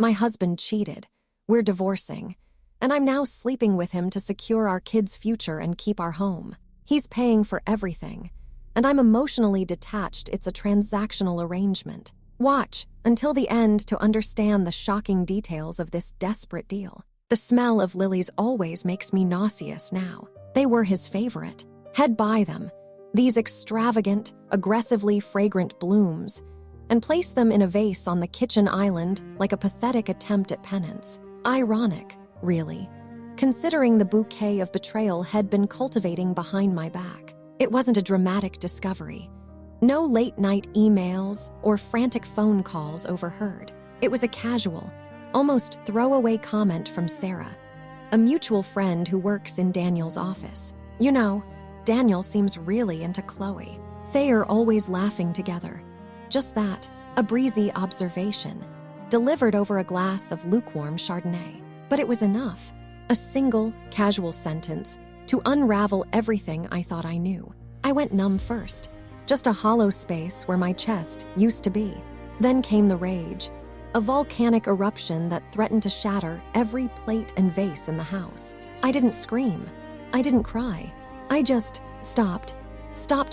My husband cheated. We're divorcing. And I'm now sleeping with him to secure our kids' future and keep our home. He's paying for everything. And I'm emotionally detached. It's a transactional arrangement. Watch until the end to understand the shocking details of this desperate deal. The smell of lilies always makes me nauseous now. They were his favorite. He'd buy them, these extravagant, aggressively fragrant blooms, and place them in a vase on the kitchen island like a pathetic attempt at penance. Ironic, really, considering the bouquet of betrayal he'd been cultivating behind my back. It wasn't a dramatic discovery. No late-night emails or frantic phone calls overheard. It was a casual, almost throwaway comment from Sarah, a mutual friend who works in Daniel's office. You know, Daniel seems really into Chloe. They are always laughing together. Just that, a breezy observation, delivered over a glass of lukewarm Chardonnay. But it was enough, a single, casual sentence, to unravel everything I thought I knew. I went numb first, just a hollow space where my chest used to be. Then came the rage, a volcanic eruption that threatened to shatter every plate and vase in the house. I didn't scream. I didn't cry. I just stopped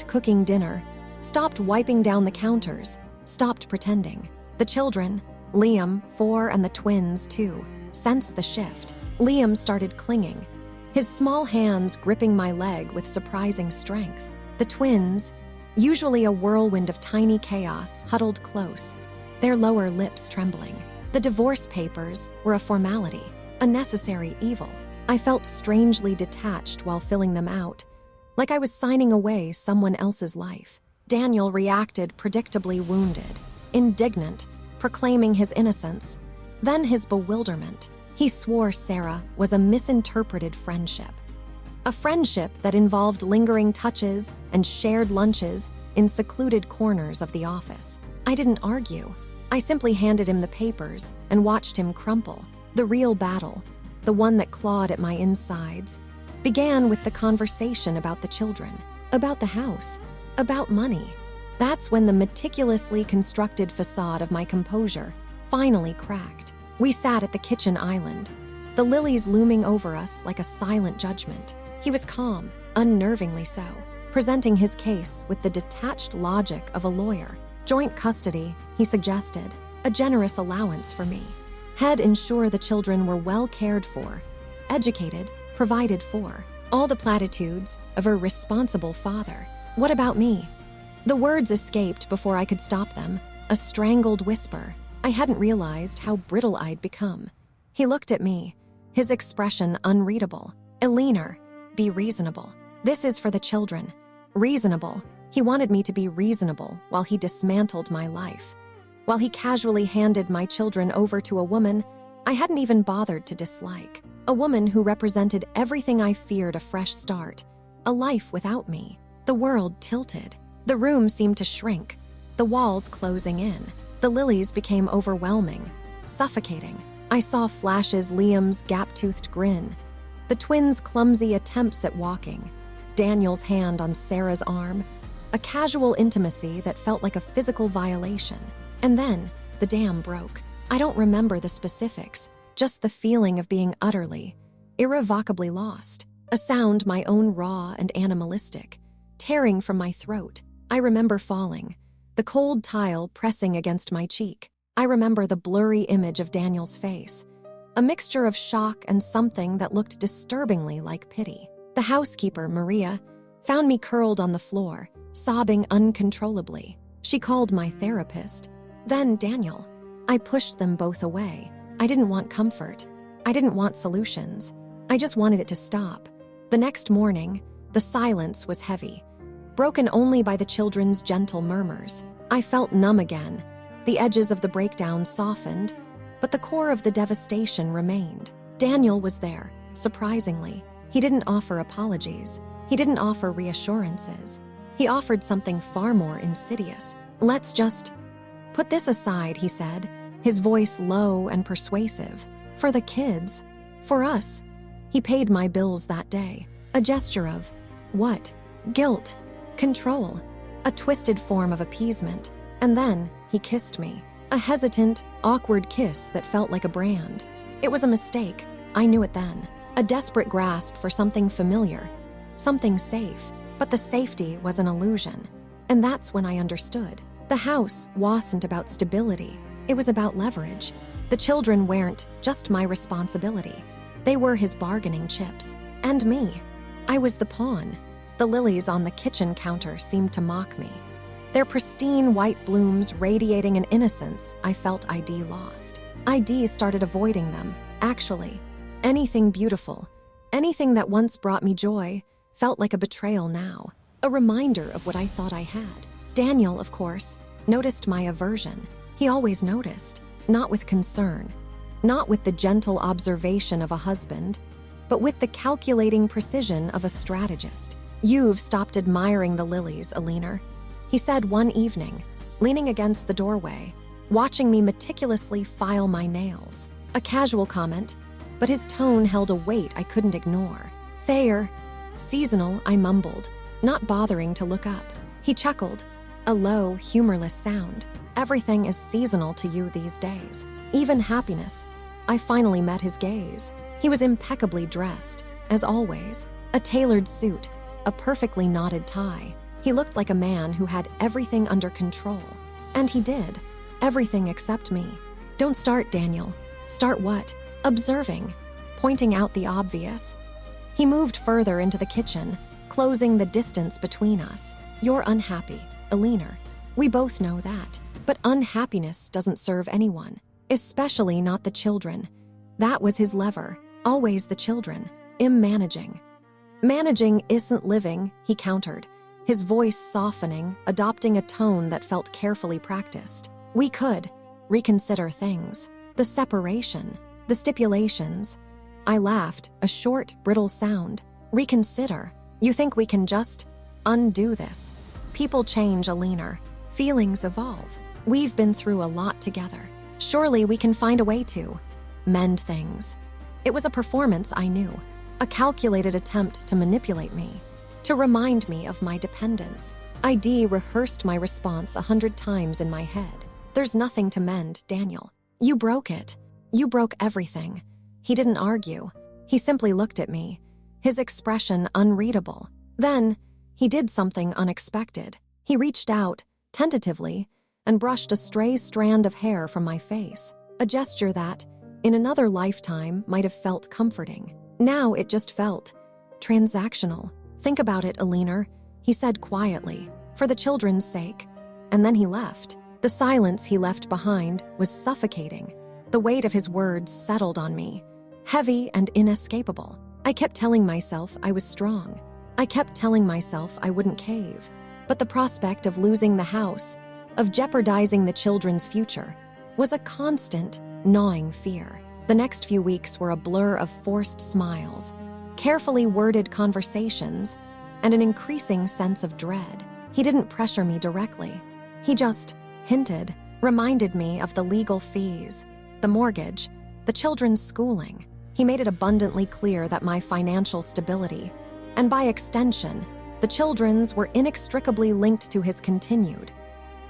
cooking dinner, stopped wiping down the counters, stopped pretending. The children, Liam, 4, and the twins, 2, sensed the shift. Liam started clinging, his small hands gripping my leg with surprising strength. The twins, usually a whirlwind of tiny chaos, huddled close, their lower lips trembling. The divorce papers were a formality, a necessary evil. I felt strangely detached while filling them out, like I was signing away someone else's life. Daniel reacted predictably wounded, indignant, proclaiming his innocence, then his bewilderment. He swore Sarah was a misinterpreted friendship. A friendship that involved lingering touches and shared lunches in secluded corners of the office. I didn't argue. I simply handed him the papers and watched him crumple. The real battle, the one that clawed at my insides, began with the conversation about the children, about the house, about money. That's when the meticulously constructed facade of my composure finally cracked. We sat at the kitchen island, the lilies looming over us like a silent judgment. He was calm, unnervingly so, presenting his case with the detached logic of a lawyer. Joint custody, he suggested, a generous allowance for me. He'd ensure the children were well cared for, educated, provided for. All the platitudes of a responsible father. What about me? The words escaped before I could stop them, a strangled whisper. I hadn't realized how brittle I'd become. He looked at me, his expression unreadable. Eleanor, be reasonable. This is for the children. Reasonable. He wanted me to be reasonable while he dismantled my life. While he casually handed my children over to a woman I hadn't even bothered to dislike. A woman who represented everything I feared: a fresh start, a life without me. The world tilted. The room seemed to shrink, the walls closing in. The lilies became overwhelming, suffocating. I saw flashes: Liam's gap-toothed grin, the twins' clumsy attempts at walking, Daniel's hand on Sarah's arm, a casual intimacy that felt like a physical violation. And then, the dam broke. I don't remember the specifics, just the feeling of being utterly, irrevocably lost. A sound my own raw and animalistic, tearing from my throat. I remember falling, the cold tile pressing against my cheek. I remember the blurry image of Daniel's face, a mixture of shock and something that looked disturbingly like pity. The housekeeper, Maria, found me curled on the floor, sobbing uncontrollably. She called my therapist. Then Daniel. I pushed them both away. I didn't want comfort. I didn't want solutions. I just wanted it to stop. The next morning, the silence was heavy, broken only by the children's gentle murmurs. I felt numb again. The edges of the breakdown softened, but the core of the devastation remained. Daniel was there, surprisingly. He didn't offer apologies. He didn't offer reassurances. He offered something far more insidious. "Let's just put this aside," he said, his voice low and persuasive. "For the kids. For us." He paid my bills that day. A gesture of, what? Guilt. Control. A twisted form of appeasement. And then he kissed me. A hesitant, awkward kiss that felt like a brand. It was a mistake. I knew it then. A desperate grasp for something familiar, something safe. But the safety was an illusion. And that's when I understood. The house wasn't about stability. It was about leverage. The children weren't just my responsibility. They were his bargaining chips. And me. I was the pawn. The lilies on the kitchen counter seemed to mock me. Their pristine white blooms radiating an innocence I felt ID lost. ID started avoiding them, actually. Anything beautiful, anything that once brought me joy, felt like a betrayal now. A reminder of what I thought I had. Daniel, of course, noticed my aversion. He always noticed, not with concern, not with the gentle observation of a husband, but with the calculating precision of a strategist. "You've stopped admiring the lilies, Eleanor," he said one evening, leaning against the doorway, watching me meticulously file my nails. A casual comment, but his tone held a weight I couldn't ignore. "Thayer, seasonal," I mumbled, not bothering to look up. He chuckled, a low, humorless sound. "Everything is seasonal to you these days. Even happiness." I finally met his gaze. He was impeccably dressed, as always. A tailored suit, a perfectly knotted tie. He looked like a man who had everything under control. And he did. Everything except me. "Don't start, Daniel." "Start what?" "Observing," pointing out the obvious. He moved further into the kitchen, closing the distance between us. "You're unhappy, Eleanor. We both know that. But unhappiness doesn't serve anyone, especially not the children." That was his lever, always the children. Managing. "Managing isn't living," he countered, his voice softening, adopting a tone that felt carefully practiced. "We could reconsider things. The separation, the stipulations." I laughed, a short, brittle sound. "Reconsider? You think we can just undo this?" "People change, Eleanor. Feelings evolve. We've been through a lot together. Surely we can find a way to mend things." It was a performance I knew, a calculated attempt to manipulate me, to remind me of my dependence. ID rehearsed my response 100 times in my head. "There's nothing to mend, Daniel. You broke it. You broke everything." He didn't argue. He simply looked at me, his expression unreadable. Then, he did something unexpected. He reached out, tentatively, and brushed a stray strand of hair from my face. A gesture that, in another lifetime, might have felt comforting. Now it just felt transactional. "Think about it, Eleanor," he said quietly, "for the children's sake." And then he left. The silence he left behind was suffocating. The weight of his words settled on me, heavy and inescapable. I kept telling myself I was strong. I kept telling myself I wouldn't cave. But the prospect of losing the house, of jeopardizing the children's future, was a constant, gnawing fear. The next few weeks were a blur of forced smiles, carefully worded conversations, and an increasing sense of dread. He didn't pressure me directly. He just hinted, reminded me of the legal fees, the mortgage, the children's schooling. He made it abundantly clear that my financial stability, and by extension, the children's, were inextricably linked to his continued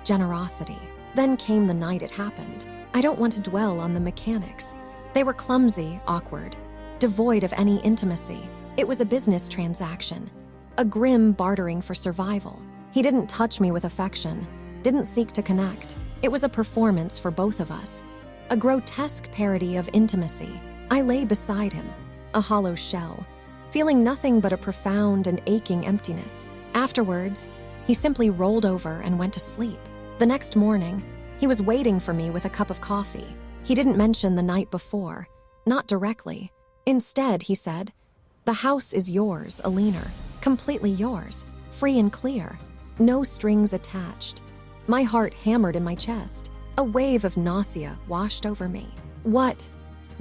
generosity. Then came the night it happened. I don't want to dwell on the mechanics. They were clumsy, awkward, devoid of any intimacy. It was a business transaction, a grim bartering for survival. He didn't touch me with affection, didn't seek to connect. It was a performance for both of us, a grotesque parody of intimacy. I lay beside him, a hollow shell, feeling nothing but a profound and aching emptiness. Afterwards, he simply rolled over and went to sleep. The next morning, he was waiting for me with a cup of coffee. He didn't mention the night before, not directly. Instead, he said, "The house is yours, Eleanor, completely yours, free and clear, no strings attached." My heart hammered in my chest. A wave of nausea washed over me. What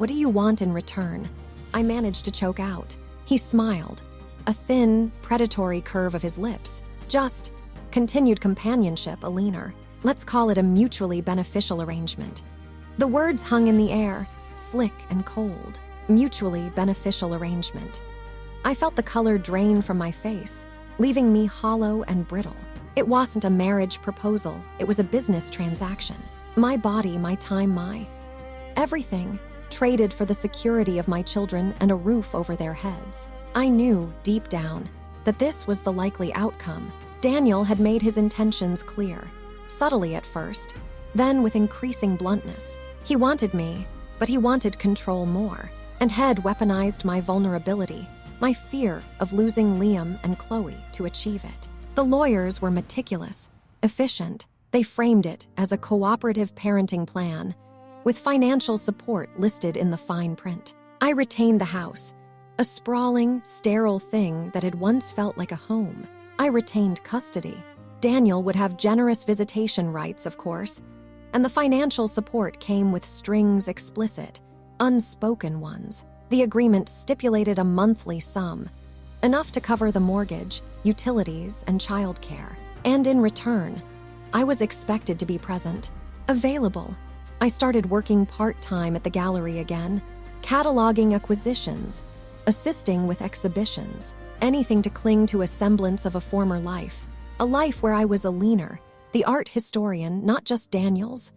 do you want in return?" I managed to choke out. He smiled, a thin, predatory curve of his lips. "Just continued companionship, Eleanor. Let's call it a mutually beneficial arrangement." The words hung in the air, slick and cold. Mutually beneficial arrangement. I felt the color drain from my face, leaving me hollow and brittle. It wasn't a marriage proposal, it was a business transaction. My body, my time, my everything, traded for the security of my children and a roof over their heads. I knew, deep down, that this was the likely outcome. Daniel had made his intentions clear, subtly at first, then with increasing bluntness. He wanted me, but he wanted control more, and had weaponized my vulnerability, my fear of losing Liam and Chloe to achieve it. The lawyers were meticulous, efficient. They framed it as a cooperative parenting plan, with financial support listed in the fine print. I retained the house, a sprawling, sterile thing that had once felt like a home. I retained custody. Daniel would have generous visitation rights, of course, and the financial support came with strings explicit, unspoken ones. The agreement stipulated a monthly sum, enough to cover the mortgage, utilities, and childcare. And in return, I was expected to be present, available. I started working part-time at the gallery again, cataloging acquisitions, assisting with exhibitions, anything to cling to a semblance of a former life, a life where I was Eleanor, the art historian, not just Daniel's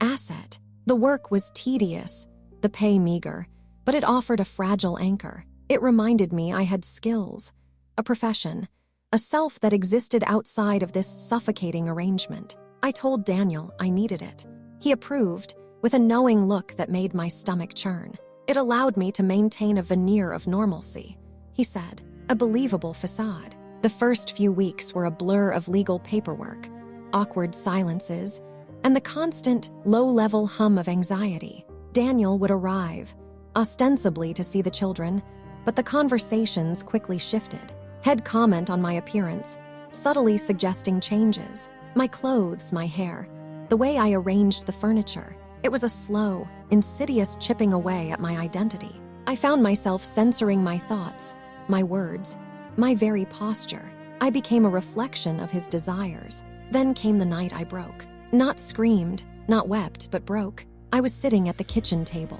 asset. The work was tedious, the pay meager, but it offered a fragile anchor. It reminded me I had skills, a profession, a self that existed outside of this suffocating arrangement. I told Daniel I needed it. He approved, with a knowing look that made my stomach churn. It allowed me to maintain a veneer of normalcy, he said, a believable facade. The first few weeks were a blur of legal paperwork, awkward silences, and the constant, low-level hum of anxiety. Daniel would arrive, ostensibly to see the children, but the conversations quickly shifted. He'd comment on my appearance, subtly suggesting changes. My clothes, my hair, the way I arranged the furniture. It was a slow, insidious chipping away at my identity. I found myself censoring my thoughts, my words, my very posture. I became a reflection of his desires. Then came the night I broke. Not screamed, not wept, but broke. I was sitting at the kitchen table,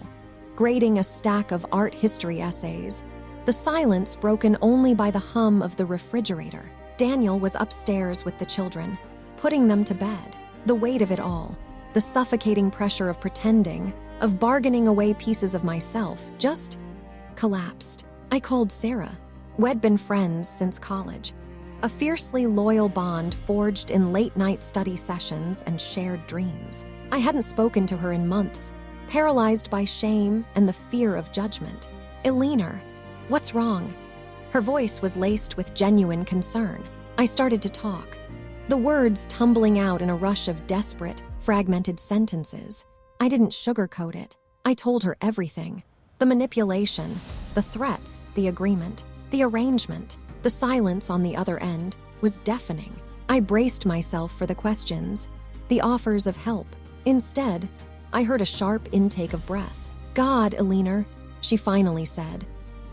grading a stack of art history essays, the silence broken only by the hum of the refrigerator. Daniel was upstairs with the children, putting them to bed. The weight of it all, the suffocating pressure of pretending, of bargaining away pieces of myself, just collapsed. I called Sarah. We'd been friends since college, a fiercely loyal bond forged in late-night study sessions and shared dreams. I hadn't spoken to her in months, paralyzed by shame and the fear of judgment. Eleanor, what's wrong? Her voice was laced with genuine concern. I started to talk, the words tumbling out in a rush of desperate, fragmented sentences. I didn't sugarcoat it. I told her everything. The manipulation, the threats, the agreement, the arrangement. The silence on the other end was deafening. I braced myself for the questions, the offers of help. Instead, I heard a sharp intake of breath. God, Eleanor, she finally said,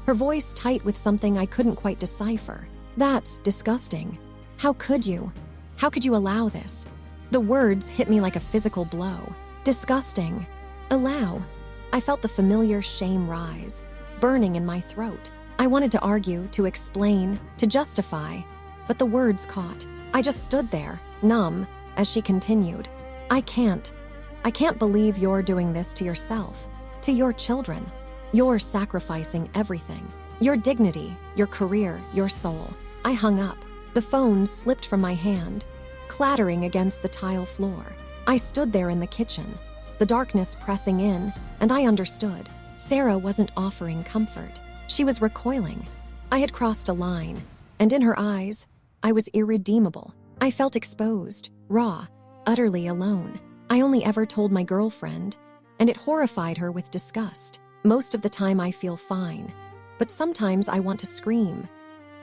her voice tight with something I couldn't quite decipher. That's disgusting. How could you? How could you allow this? The words hit me like a physical blow. Disgusting. Allow. I felt the familiar shame rise, burning in my throat. I wanted to argue, to explain, to justify, but the words caught. I just stood there, numb, as she continued. I can't believe you're doing this to yourself, to your children. You're sacrificing everything. Your dignity, your career, your soul. I hung up. The phone slipped from my hand, clattering against the tile floor. I stood there in the kitchen, the darkness pressing in, and I understood. Sarah wasn't offering comfort. She was recoiling. I had crossed a line, and in her eyes, I was irredeemable. I felt exposed, raw, utterly alone. I only ever told my girlfriend, and it horrified her with disgust. Most of the time I feel fine, but sometimes I want to scream.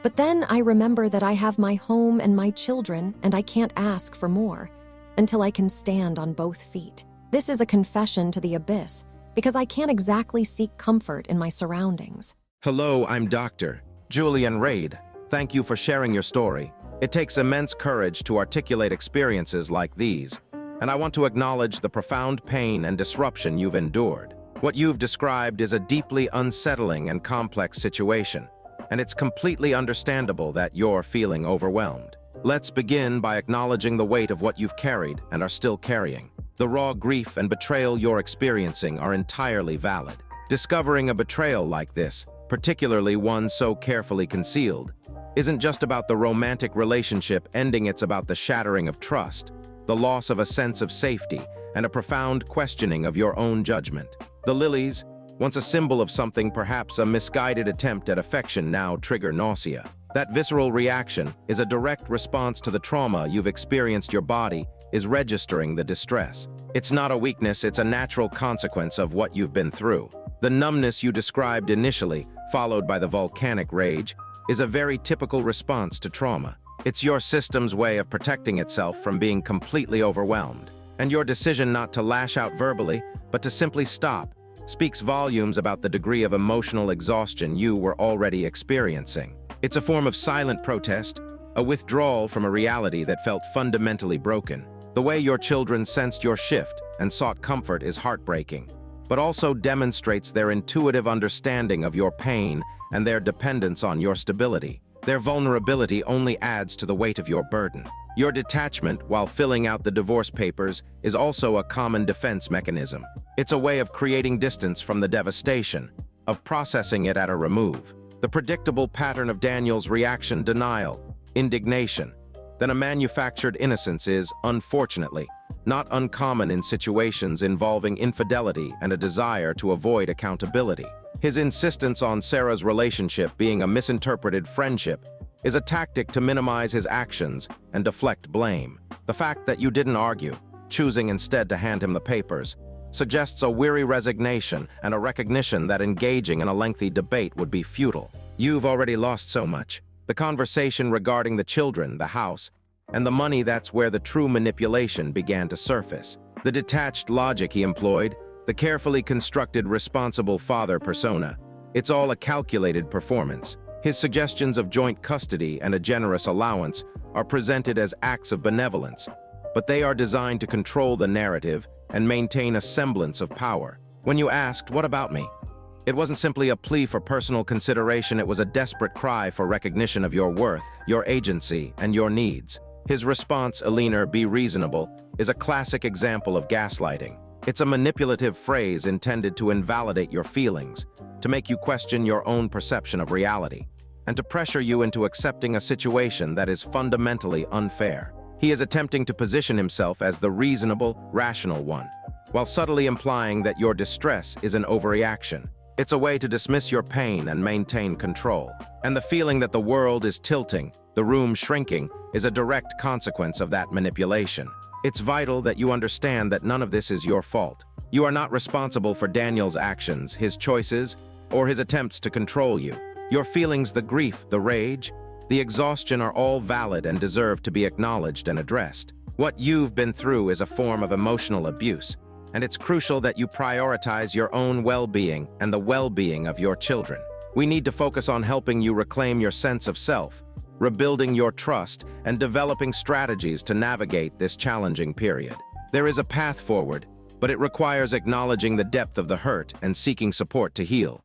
But then I remember that I have my home and my children, and I can't ask for more until I can stand on both feet. This is a confession to the abyss, because I can't exactly seek comfort in my surroundings. Hello, I'm Dr. Julian Reed. Thank you for sharing your story. It takes immense courage to articulate experiences like these, and I want to acknowledge the profound pain and disruption you've endured. What you've described is a deeply unsettling and complex situation, and it's completely understandable that you're feeling overwhelmed. Let's begin by acknowledging the weight of what you've carried and are still carrying. The raw grief and betrayal you're experiencing are entirely valid. Discovering a betrayal like this, particularly one so carefully concealed, isn't just about the romantic relationship ending, it's about the shattering of trust, the loss of a sense of safety, and a profound questioning of your own judgment. The Lilies, once a symbol of something, perhaps a misguided attempt at affection, now trigger nausea. That visceral reaction is a direct response to the trauma you've experienced. Your body is registering the distress. It's not a weakness, it's a natural consequence of what you've been through. The numbness you described initially, followed by the volcanic rage, is a very typical response to trauma. It's your system's way of protecting itself from being completely overwhelmed. And your decision not to lash out verbally, but to simply stop, speaks volumes about the degree of emotional exhaustion you were already experiencing. It's a form of silent protest, a withdrawal from a reality that felt fundamentally broken. The way your children sensed your shift and sought comfort is heartbreaking, but also demonstrates their intuitive understanding of your pain and their dependence on your stability. Their vulnerability only adds to the weight of your burden. Your detachment while filling out the divorce papers is also a common defense mechanism. It's a way of creating distance from the devastation, of processing it at a remove. The predictable pattern of Daniel's reaction: denial, indignation, then a manufactured innocence is, unfortunately, not uncommon in situations involving infidelity and a desire to avoid accountability. His insistence on Sarah's relationship being a misinterpreted friendship is a tactic to minimize his actions and deflect blame. The fact that you didn't argue, choosing instead to hand him the papers, suggests a weary resignation and a recognition that engaging in a lengthy debate would be futile. You've already lost so much. The conversation regarding the children, the house, and the money, that's where the true manipulation began to surface. The detached logic he employed, the carefully constructed responsible father persona, it's all a calculated performance. His suggestions of joint custody and a generous allowance are presented as acts of benevolence, but they are designed to control the narrative and maintain a semblance of power. When you asked, "What about me?" it wasn't simply a plea for personal consideration, it was a desperate cry for recognition of your worth, your agency, and your needs. His response, "Eleanor, be reasonable," is a classic example of gaslighting. It's a manipulative phrase intended to invalidate your feelings, to make you question your own perception of reality, and to pressure you into accepting a situation that is fundamentally unfair. He is attempting to position himself as the reasonable, rational one, while subtly implying that your distress is an overreaction. It's a way to dismiss your pain and maintain control. And the feeling that the world is tilting, the room shrinking, is a direct consequence of that manipulation. It's vital that you understand that none of this is your fault. You are not responsible for Daniel's actions, his choices, or his attempts to control you. Your feelings, the grief, the rage, the exhaustion are all valid and deserve to be acknowledged and addressed. What you've been through is a form of emotional abuse, and it's crucial that you prioritize your own well-being and the well-being of your children. We need to focus on helping you reclaim your sense of self, rebuilding your trust, and developing strategies to navigate this challenging period. There is a path forward, but it requires acknowledging the depth of the hurt and seeking support to heal.